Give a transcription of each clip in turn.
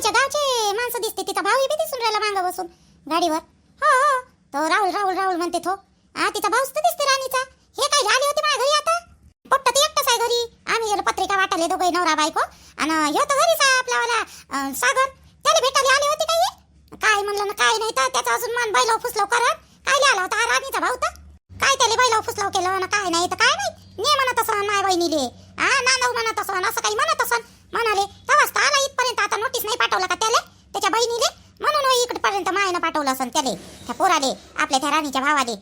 राणीच्या गावचे माणसं दिसते, तिचा भाऊ बी दिसून राहिला मागं बसून गाडीवर. हो हो, तो राहुल राहुल राहुल म्हणते तो. तिचा भाऊच तर दिसते राणीचा. हे काय आले होते माझ्या घरी आता? पोट्ट तर एकटाच आहे घरी. आम्ही गेलो पत्रिका वाटाले दोघे नवरा बायको, आणि ह्यो तर घरीच आहे आपल्यावाला सागर. त्याला भेटायला आले होते काही? काय म्हणलं ना काय नाही तर त्याचा अजून मान बैलाव फुसलाव करत. काय आला होता हा राणीचा भाऊ तर? काय त्याला बैलाव फुसलाव केलं ना काय नाही तर काय नाही. ने म्हणत असं माय बहिणीले, नांदव म्हणत असं, असं काही म्हणत असं म्हणाले. तेव्हाच तर आला इथपर्यंत. आता नोटीस नाही पाठवला का त्याला त्याच्या बहिणीले? म्हणून इकडपर्यंत मायनं पाठवलं असं त्याले, त्या पोराले, आपल्या त्या राणीच्या भावाले.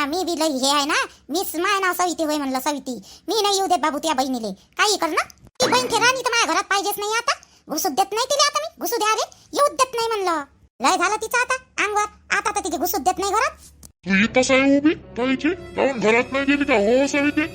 मी बी लई हे आहे ना, मीच माय नाव सविती होय म्हणलं सविती. मी नाही येऊ देत बाबू त्या बहिणीले. काही कर ना ती बहीण ती राणी तर माझ्या घरात पाहिजेच नाही. आता घुसू देत नाही तिला. आता मी घुसू द्या रे, येऊ देत नाही म्हणलं. लय झालं तिचं आता अंगवर. आता तर तिथे घुसू देत नाही घरात. तू इथंच आहे उभी कायची? काऊन घरात नाही गेली का हो सविती?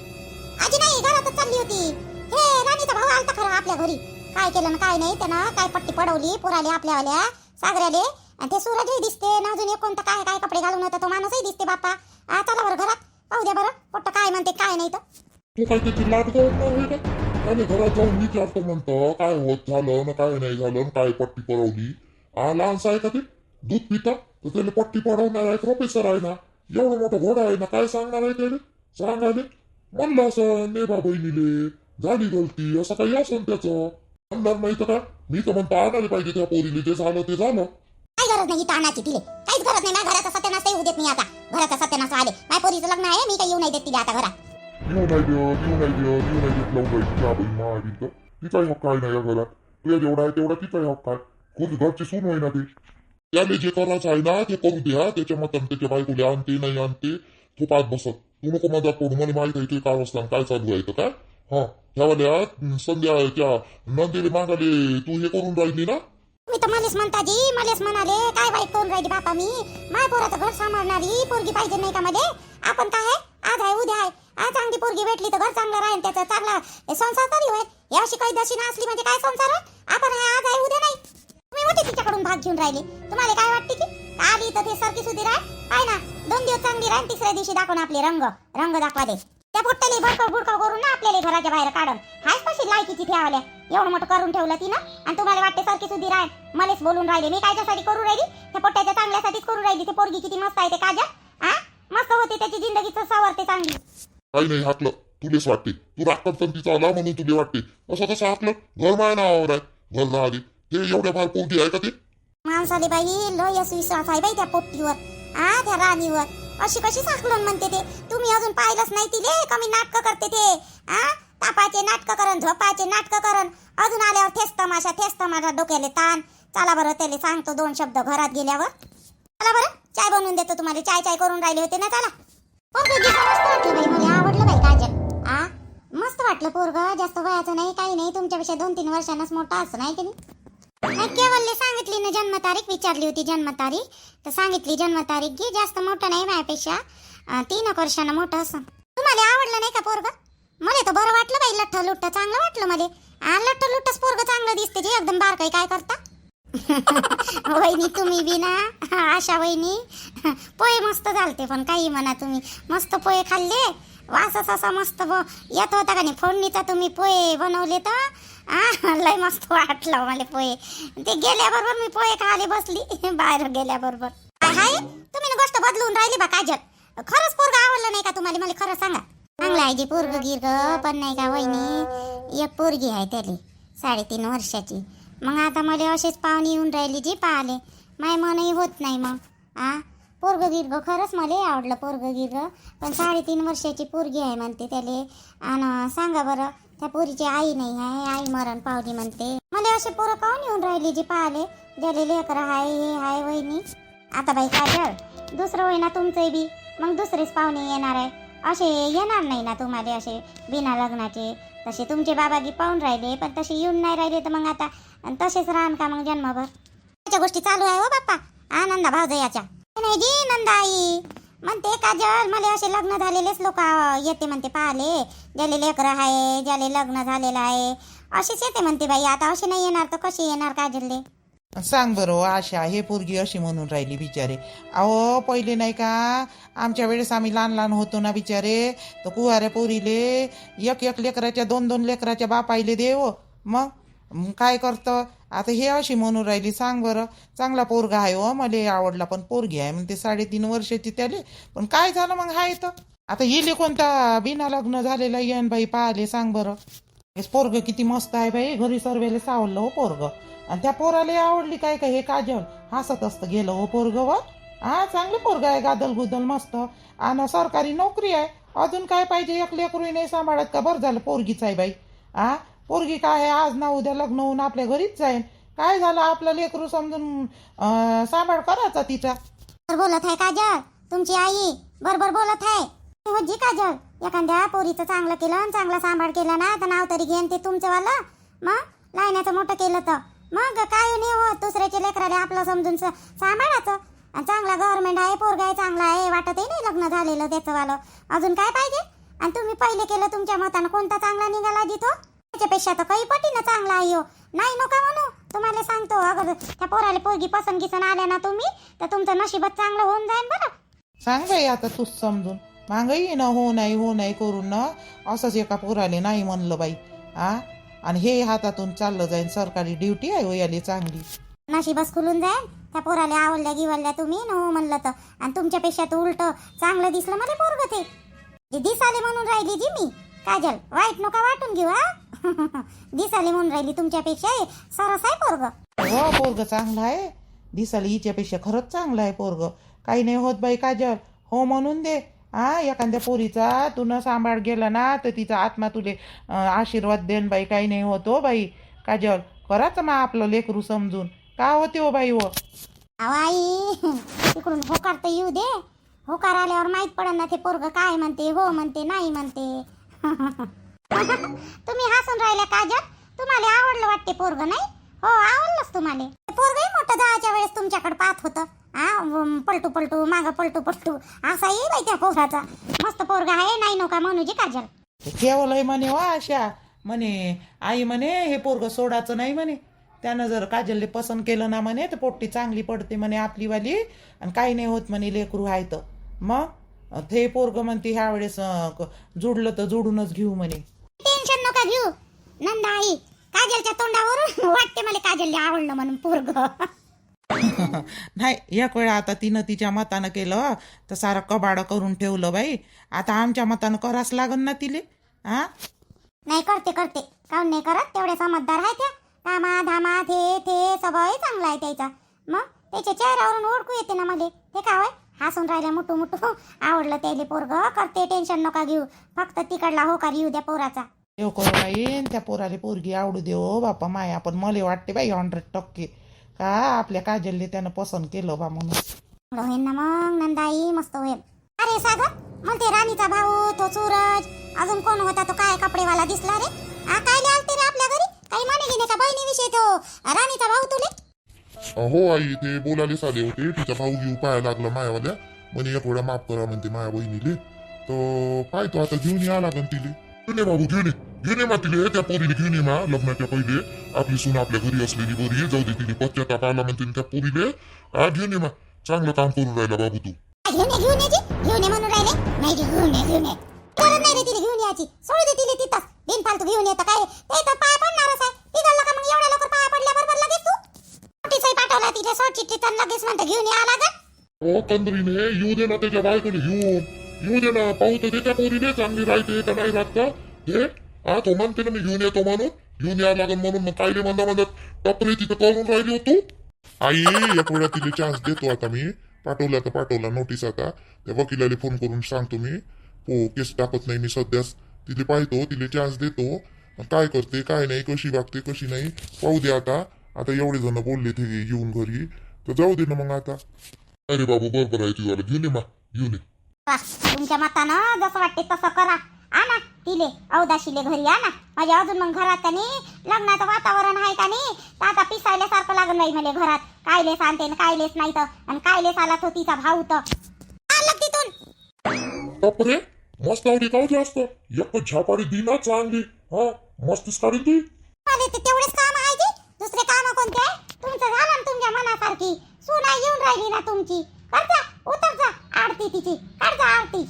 आजी नाही, घरातच चालली होती. हे राणीचा भाऊ आलता खरं आपल्या घरी. काय केलं ना काय नाही त्यानं, काय पट्टी पडवली पुराले आपल्यावाल्या सागऱ्याले. आणि ते सूरजही दिसते ना, अजून एक कोणता काय काय कपडे घालून होता तो माणूसही दिसते बाप्पा. चला बरं घरात पाहू द्या बरं पोट्ट काय म्हणते काय नाही तर. तू काय त्याची लाट जाऊन नाही का? त्याने घरात जाऊन विचारतो म्हणतो काय होत झालं ना काय नाही झालं, काय पट्टी पडवली. लहानसा आहे का ते? दूध पिता तर त्याला पट्टी पडवणार आहे, प्रोफेसर आहे ना, एवढं मोठं घोडा आहे ना, काय सांगणार आहे त्याने? सांगायले म्हणलं असं ने बा बहिणीले झाली गलती असं काही असं त्याचं म्हणणार नाही तर काय. मी तर म्हणतो आणायला पाहिजे त्या पोरीले, जे झालं ते झालं. काही गरज नाही ताणाची तिले, काहीच गरज नाही. माझ्या घराचा सत्यानाश येऊ देत नाही आता. घराचा सत्यानाश आले, माझ्या पोरीचं लग्न आहे, मी काही येऊ नाही देत तिला आता घरात. येऊ नाही देत लावून त्या बहीण मारी तर तिचाही हक्क आहे ना या घरात. तुझ्या जेवढा आहे तेवढा तिचाही हक्क आहे. खूप घरची सून होय ना ते. त्याने जे करायचं आहे ना ते करू द्या. त्याच्या मतान त्याच्या बायकोले आणते नाही आणते तो पाच बसत. तू नको मजाक पडू. मला माहित आहे ते काय असतं काय चालू आहे तर काय. ह्यावाल्या संध्याच्या नंदीले मागाले तू हे करून राहिली ना. मी तर मलेच म्हणता जी, मलेच म्हणाले काय वाईट करून राहिली बापा मी. माय पोराचं घर सांभाळणारी पोरगी पाहिजे नाही का मध्ये? आपण काय आहे, आज आहे उद्या आहे. आज चांगली पोरगी भेटली तर घर चांगलं राहील, त्याचा चांगला संसार तरी होईल. याशी काही दशी असली म्हणजे काय संसार आहे? आपण आहे आज आहे उद्या नाही. तुम्ही मोठी तिच्याकडून भाग घेऊन राहिले. तुम्हाला काय वाटते की आली तर ते सारखी सुधी राह ना, 2 दिवस चांगली राहील, तिसऱ्या दिवशी दाखवून आपले रंग दाखवा दे. त्या पोट्ट्याला भडकाव भुडकाव करून ना आपल्याला घराच्या बाहेर काढून. हाच कशी लायकीची ठेवल्या, एवढं मोठं करून ठेवलं ती ना. आणि तुम्हाला वाटते सारखी सुधी राहील. मलेच बोलून राहिले. मी कायच्यासाठी करू राहिली? त्या पोट्ट्याच्या चांगल्यासाठीच करू राहिली. ती पोरगी किती मस्त आहे ते काजल. मस्त होते, त्याची जिंदगीच सावरते चांगली. काही नाही हाकलं तुलेच वाटते. तू राखत तिचा आला म्हणून तुले वाटते. असं कसं हाकलं? घर माय नावावर आहे, घर राहिली. ते एवढ्या फार पोरगी आहे का ते? माणसाले बाई लय विश्वास आहे बाई त्या पोट्टीवर, त्या राणीवर. अशी कशी साकलन म्हणते ते? तुम्ही अजून पाहिलंच नाही तिले. कमी नाटक करते ते. तापाचे नाटक करण, झोपाचे नाटक करण, अजून आल्यावर थेस तमाशा डोक्याले ताण. चला बरं त्याला सांगतो 2 शब्द घरात गेल्यावर. चला बरं चाय बनवून देतो तुम्हाला. चाय करून राहिले होते ना. चला. पोरग मस्त वाटलं बाई, मला आवडलं बाई काजल. मस्त वाटलं पोरग. जास्त वयाचं नाही काही नाही, तुमच्यापेक्षा 2-3 वर्षांनाच मोठा असं नाही की नाही. केवलले सांगितली ना जन्मतारीख, विचारली होती जन्मतारीख तर सांगितली जन्मतारीख घे. जास्त मोठं नाही माझ्यापेक्षा, 3 वर्षांना मोठं असं. तुम्हाला आवडलं नाही का पोरग? मला तर बरं वाटलं बाई. लठ्ठ लुट्ट चांगलं वाटलं मला. लठ्ठ लुट्टच पोरग चांगलं दिसते जी, एकदम बारकाई. काय करता वहिनी तुम्ही बी ना, आशा वहिनी. पोहे मस्त झालते, पण काही म्हणा तुम्ही, मस्त पोहे खाल्ले. वासच असा मस्त येत होता का नाही फोडणीचा. तुम्ही पोहे बनवले तर लय मस्त वाटलं मला पोहे. ते गेल्याबरोबर मी पोहे खाले बसली बाहेर गेल्याबरोबर. हाय तुम्ही ना गोष्ट बदलून राहिली बा काजल. खरंच पोरग आवडलं नाही का तुम्हाला? मला खरं सांगा. चांगलं आहे जी पोरग गिरग, पण नाही का वहिनी एक पोरगी आहे त्याला 3.5 वर्षाची. मग आता मला असेच पाहुणे येऊन राहिली जी पाहिले, माय मनही होत नाही. मग पोरग गिरग खरंच मला आवडलं पोरग गिरग, पण 3.5 वर्षाची पोरगी आहे म्हणते त्याले. आणि सांगा बरं त्या पोरीची आई नाही आहे, आई मरण पावली म्हणते. मला असे पोरं काऊन येऊन राहिली जी पाहिले, ज्याले लेकर हाय हे हाय वहिनी. आता बाई काजल दुसरं होय ना तुमचं बी, मग दुसरेच पाहुणे येणार आहे. असे येणार नाही ना तुम्हाला असे बिना लग्नाचे. तसे तुमचे बाबागी पाहून राहिले, पण तसे येऊन नाही राहिले तर मग आता तसेच राहण का मग जन्मभर? त्याच्या गोष्टी चालू आहे हो बाप्पा. नंदा भाऊजयाच्या नाही जी. नंदा आई म्हणते काजल मला असे लग्न झालेलेच लोक येते म्हणते पाहिले, ज्याले लेकर आहे ज्याले लग्न झालेलं आहे असेच येते म्हणते बाई. आता असे नाही येणार तर कसे येणार काजलले? सांग बरं आशा, हे पोरगी अशी म्हणून राहिली बिचारे. अहो पहिले नाही का आमच्या वेळेस आम्ही लहान होतो ना बिचारे, तर कुवाऱ्या पोरीले एक लेकराच्या 2 लेकराच्या बापाईले देव. मग मग काय करतं आता हे अशी म्हणून राहिली सांग बरं. चांगला पोरगा आहे हो, मला आवडला, पण पोरगी आहे म्हणते 3.5 वर्षाची त्याले. पण काय झालं मग हाय तर आता येले कोणता बिना लग्न झालेला येन बाई पाहिले सांग बरं. हे पोरग किती मस्त आहे बाई, घरी सर्वेले सावरलं हो पोरग. आणि त्या पोराला आवडली काय काय हे काजल हसत असतं गेलं हो पोरग वर. हा चांगलं पोरग आहे, गादल गुदल मस्त, आणि सरकारी नोकरी आहे. अजून काय पाहिजे, एक लेकरूही नाही सांभाळत का, बरं झालं पोरगीच आहे बाई. हा पोरगी काय आहे, आज ना उद्या लग्न होऊन आपल्या घरीच जाईन. काय झालं आपलं लेकरू समजून सांभाळ करायचा तिचा. बरोबर बोलत आहे काजल, तुमची आई बरोबर बोलत आहे. हो जी काजल, एखाद्या पोरीचं चांगलं केलं आणि चांगला सांभाळ केला ना तर नाव तरी घेईन ते तुमचं वाला. मग लायण्याचं मोठं केलं तर मग काय नाही हो, दुसऱ्याच्या लेकराला आपलं समजून सांभाळायचं. आणि चांगला गव्हर्नमेंट आहे, पोरगा आहे, चांगला आहे, वाटतही नाही लग्न झालेलं त्याचं वालं. अजून काय पाहिजे. आणि तुम्ही पहिले केलं तुमच्या मतानं, कोणता चांगला निघाला जिथो, त्याच्यापेक्षा तर काही पटीनं चांगला आहे हो. नाही नका म्हणू, तुम्हाला सांगतो अगर त्या पोराला पोरगी पसंत आल्या ना तुम्ही तर तुमचं नशीबच चांगलं होऊन जाईल बरं. सांग बाई आता तूच समजून. मागही ना हो नाही करून ना असंच एका पोराले नाही म्हणलं बाई. आणि हे हातातून चाललं जाईल, सरकारी ड्युटी आहे हो याली चांगली. नशीबच खुलून जाईल. त्या पोराला आवडल्या गिवडल्या तुम्ही न हो म्हणलं तर. आणि तुमच्यापेक्षा तर उलट चांगलं दिसलं मला पोरग ते. जे दिसाले म्हणून राहिली जी मी काजल, वाईट नका वाटून घेऊ हा. दिसाले म्हणून राहिली तुमच्यापेक्षा सरस आहे पोरग. हो पोरग चांगलं आहे, दिसायला हिच्यापेक्षा खरंच चांगलं आहे पोरग. काही नाही होत बाई काजल, हो म्हणून दे. एखाद्या पोरीचा तू न सांभाळ गेला ना तर तिचा आत्मा तुले आशीर्वाद देन बाई. काही नाही होत हो बाई काजल, कराच मग आपलं लेकरू समजून. का होते हो बाई. हो आई तिकडून होकार तर येऊ दे. होकार आल्यावर माहित पडन ना ते पोरग काय म्हणते, हो म्हणते नाही म्हणते. तुम्ही हसून राहिल्या काजल, तुम्हाला आवडलं वाटते पोरग नाही हो. आवडलंच तुम्हाला. पोरगही मोठं जायच्या वेळेस तुमच्याकडे पाहत होतं. पलटू पलटू मागं पलटू पलटू असा ये बाई त्या पोराचा. मस्त पोरगा आहे, नाही नका म्हणू जी काजल. ठेवलंय म्हणे हो आशा म्हणे, आई म्हणे हे पोरग सोडायचं नाही म्हणे. त्यानं जर काजलले पसंत केलं ना म्हणे तर पोट्टी चांगली पडते म्हणे आपलीवाली. आणि काही नाही होत म्हणे लेकरू आहे तर. मग ते पोरग म्हणते ह्या वेळेस जुडलं तर जोडूनच घेऊ म्हणे. टेन्शन नका घेऊ नंदा आई. काजलच्या तोंडावरून वाटते मला काजलला आवडलं म्हणून पोरग. नाही एक वेळा आता तिनं तिच्या मतानं केलं तर सारं कबाडं करून ठेवलं बाई. आता आमच्या मतानं करावंच लागन ना तिले. नाही करते काऊन नाही करत, तेवढे समजदार आहे त्या. कामा धामात हे सगळं चांगलं आहे त्याचा. मग त्याच्या चेहऱ्यावरून ओळखू येते ना मला. ते काय हसून राहिले मुटू आवडलं त्याले पोरग. करते टेन्शन नका घेऊ, फक्त तिकडला होकार येऊ द्या पोराचा. देव करू बाई त्या पोराले पोरगी आवडू दे हो बापा माया. पण मला वाटते बाई 100% का आपल्या काजलले त्यानं पसंत केलं बा म्हणून. होईल ना मग नंदाई, मस्त होईल. अरे सागर म्हणते राणीचा भाऊ तो सूरज, अजून कोण होता तो काय कपडेवाला दिसला रे. काय आलते रे आपल्या घरी, काही माने घेणे का बहिणीविषयी तो राणीचा भाऊ तुले. हो आई, ते बोलायला आले होते. तिचा भाऊ घेऊ पाहायला लागला मायावाल्या. म्हणे एक वेळा माफ करा म्हणते माया बहिणीले. तर पाहतो आता घेऊन या लागन तिले. घेऊन ये बाबू, घेऊन ये मा तिले. त्या पोरीने घेऊन ये मा. लग्नाच्या पहिले आपली सून आपल्या घरी असलेली बरी आहे. जाऊ दे तिने पश्चाताप आला म्हणते त्या पोरीले. घेऊन ये मा, चांगलं काम करून राहिला बाबू तू. घेऊन ये म्हणून राहिले. नाही घेऊन ये करत नाही रे तिने घेऊन याची. सोडू दे तिले तिथंच. बिनफालतू घेऊन येतं काय ते तर पाय पडणारच आहे. तिघाला का मग एवढ्या लवकर पाया पडल्याबरोबर लगेच तू नोटीसही पाठवला तिथे सोड चिठ्ठी तर लगेच म्हणते घेऊन या लागत. हो कंदरीने येऊ दे ना त्याच्या बायकोने घेऊन. येऊ दे ना, पाहू तर त्याच्या पोरीने चांगली राहते का नाही राहत का हे. तो म्हणते ना मी घेऊन येतो म्हणून, घेऊन या लागन म्हणून. मग कायले म्हणतात टपरी तिथं करून राहिली होतो. आई एक वेळा तिला चान्स देतो आता मी. पाठवला नोटीस. आता त्या वकिलाला फोन करून सांगतो मी. हो केस टाकत नाही मी सध्याच. तिथे पाहतो, तिला चान्स देतो. काय करते काय नाही, कशी वागते कशी नाही पाहू दे. आता एवढे जण बोलले ते येऊन घरी, तर जाऊ दे ना मग आता. अरे बाबू बरोबर आहे तुझ्याला. घेऊन ये मा, घेऊन ये. तुमच्या मतानं जसं वाटते तसं करा. आणा तिले अवदाशीले घरी आणा. म्हणजे अजून मग घरात का नाही लग्नाचं वातावरण आहे का नाही तर आता पिसायल्यासारखं लागून नाही मला घरात. कायलेच आणते कायलेच नाही तर. आणि कायलेच आला तो तिचा भाऊ तर आलं तिथून. टपरे मस्त आवडी कावती असतं. एक झापाडी दिना चांगली. मस्तीच काढून ती. तेवढेच काम आहे जी, दुसरे काम कोणते आहे. तुमचं झालं ना तुमच्या मनासारखी. सुना येऊन राहिली ना तुमची. करजा उतर जा आरती तिची. करजा आरती.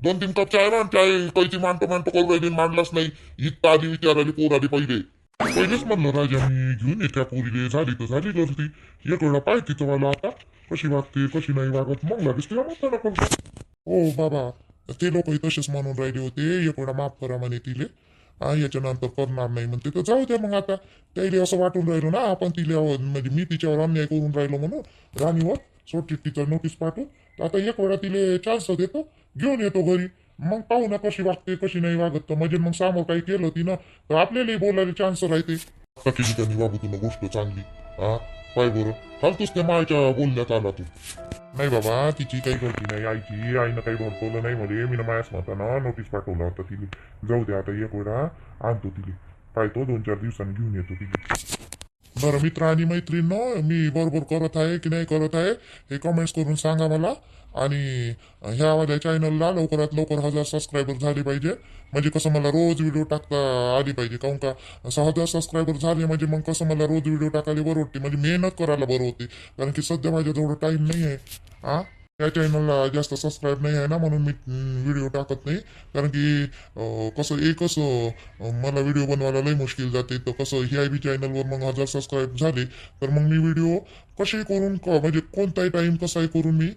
2-3 कप चाय ना. चाय कैची मांडतो करून राहिली. मांडलाच नाही. इथं आधी विचारायला पोर आली पहिले. पहिलेच म्हणलं राजा मी घेऊन येत्या पोरीले झाली तर झाली गर्दी एक वेळा पाय तिचं मला आता कशी वागते कशी नाही वागत मग लागेल तिला म्हणता करतो. हो बाबा ते लोकही तसेच म्हणून राहिले होते एक वेळा माफ करा म्हणे तिले याच्यानंतर करणार नाही म्हणते तर जाऊ द्या मग आता त्याला असं वाटून राहिलो ना आपण तिला म्हणजे मी तिच्यावर अन्याय करून राहिलो म्हणून राणीवर सोडचिठ्ठीचं नोटीस पाठवून तर आता एक वेळा तिले चान्स देतो घेऊन येतो घरी मग पाहू ना कशी वागते कशी नाही वागत तर म्हणजे मग समोर काही केलं तिनं तर आपल्यालाही बोलायला चान्स राहते. आता केली त्यांनी बाबू तुला गोष्ट चांगली हा पाय बरं फालतूच त्या मायच्या बोलण्यात आला तू. नाही बाबा तिची काही गलती नाही आईची आईनं काही भडकवलं नाही मध्ये मी मायाच म्हणताना नोटीस पाठवला होता तिने जाऊ दे आता एक वेळा आणतो तिने पाहतो 2-4 दिवसांनी घेऊन येतो तिने. बरं मित्र आणि मैत्रीण मी बरोबर करत आहे की नाही करत आहे हे कमेंट्स करून सांगा मला. आणि ह्या माझ्या चॅनलला लवकरात लवकर 1000 सबस्क्रायबर झाले पाहिजे म्हणजे कसं मला रोज व्हिडिओ टाकता आली पाहिजे काहून का 6000 सबस्क्रायबर झाले म्हणजे मग कसं मला रोज व्हिडिओ टाकायला बरं वाटते म्हणजे मेहनत करायला बरं होते कारण की सध्या माझ्याजवळ टाईम नाही आहे हा. या चॅनलला जास्त सबस्क्राईब नाही आहे ना म्हणून मी व्हिडिओ टाकत नाही कारण की कसं एकच मला व्हिडिओ बनवायला लई मुश्किल जाते तर कसं ह्या बी चॅनलवर मग 1000 सबस्क्राईब झाले तर मग मी व्हिडिओ कसे करून म्हणजे कोणताही टाईम कसाही करून मी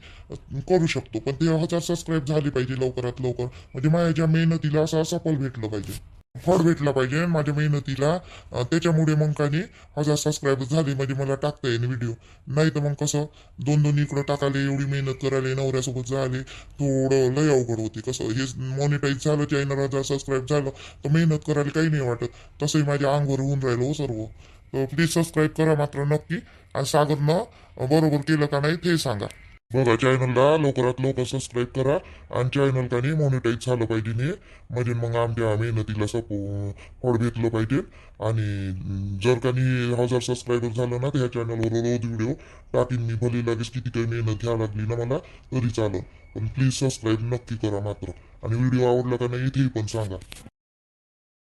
करू शकतो पण ते 1000 सबस्क्राईब झाले पाहिजे लवकरात लवकर म्हणजे माझ्या मेहनतीला असं सफल भेटलं पाहिजे फळ भेटला पाहिजे माझ्या मेहनतीला त्याच्यामुळे मग काही 1000 सबस्क्राईबर झाले म्हणजे मला टाकता येईल व्हिडिओ नाही तर मग कसं 2-2 इकडं टाकाले एवढी मेहनत करायला नवऱ्यासोबत झाले थोडं लय अवघड होते कसं हे मॉनिटाईज झालं चॅनल 1000 सबस्क्राईब झालं तर मेहनत करायला काही नाही वाटत तसंही माझ्या अंगवर होऊन राहिलं हो सर्व. तर प्लीज सबस्क्राईब करा मात्र नक्की आणि सागरनं बरोबर केलं का नाही ते सांगा. बघा चॅनलला लवकरात लवकर सबस्क्राईब करा आणि चॅनल का नाही मॉनिटाईज झालं पाहिजे नाही म्हणजे मग आमच्या मेहनतीला फळ भेटलं पाहिजे. आणि जर का नाही 1000 सबस्क्रायबर झालं ना तर ह्या चॅनलवर रोज व्हिडिओ टाकीन मी भले लागेच किती काही मेहनत घ्यावी लागली ना मला तरी चालेल पण प्लीज सबस्क्राईब नक्की करा मात्र आणि व्हिडिओ आवडला का नाही इथेही पण सांगा.